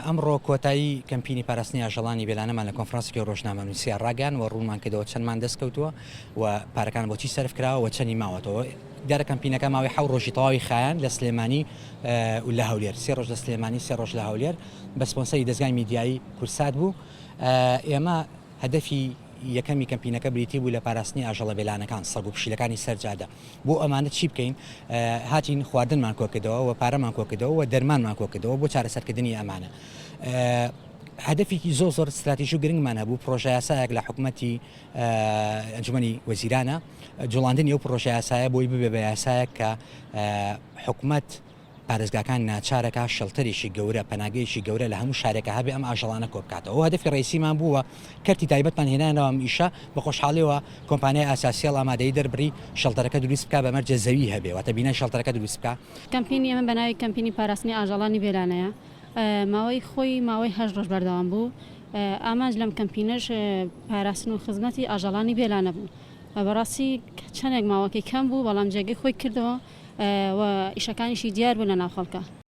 ئەمڕۆ کۆتایی کەمپینی پاراستنی ئاژەڵانی بێلانەمان لە کۆنفرانسێکی ڕۆژنامەنووسیە ڕاگەیاند و ڕوونمان کردەوە چەندمان دەستکەوتووە و پارەکان بۆچی سەرف کراوە و چەندی ماوەتەوە. دیارە کەمپینەکە ماوەی 7 ڕۆژی تەواوی خایان لە سلێمانی و لە هەولێر، 3 ڕۆژ لە سلێمانی 3 ڕۆژ لە هەولێر بە سپۆنسەری دەزگای میدیایی کورسات بوو. ئێمە هەدەفی یەکەمی کەمپینەکە بریتی بوو لە پاراستنی ئاژەڵە بێلانەکان سەگ و پشیلەکانی سەرجادە. بۆ ئەمانە چی بکەین؟ هاتین خواردنمان کۆکردەوە و پارەمان کۆکردەوە و دەرمانمان کۆکردەوە بۆ چارەسەرکردنی ئەمانە. هەدەفێکی زۆر ستراتیژی و گرنگمان هەبوو پرۆژە یاسایەک لە حکوومەتی ئەنجومەنی وەزیرانە جوڵاندنی ئەو پرۆژە یاسایە بۆی ببێ بە یاسایەک کە حکوومەت پارێزگاکان ناچارەکە شەڵتەرێکی گەورە پەناگەیەکی گەورە لە هەموو شارێکە هەبێ ئەم ئاژەڵانە کۆبکاتەوە. ئەو هەدەفی ڕئیسیمان بووە کەرتی تایبەتمان هێنانەوە ئەم ئیشە بە خۆشحاڵیەوە کۆمپانیای ئاساسیەڵ ئامادەی دەربڕی شەڵتەرەکە دروست بکە بەمەرجە زەوی هەبێ واتە بینای شەڵتەرەکە دروست بکە. کەمپینی ئەمە بە ناوی کەمپینی پاراستنی ئاژەڵانی بێلانەیە. ماوەی 8 ڕۆژ بەردەوام بوو. ئامانج لەم کەمپینەش پاراستن و خزمەتی ئاژەڵانی بێلانە بوو. بەڕاستی چەندێک ماوەکەی کەم بوو بەڵام جێگەی خۆی کردەوە و ئیشەکانیشی دیار بوو لە ناو خەڵکە.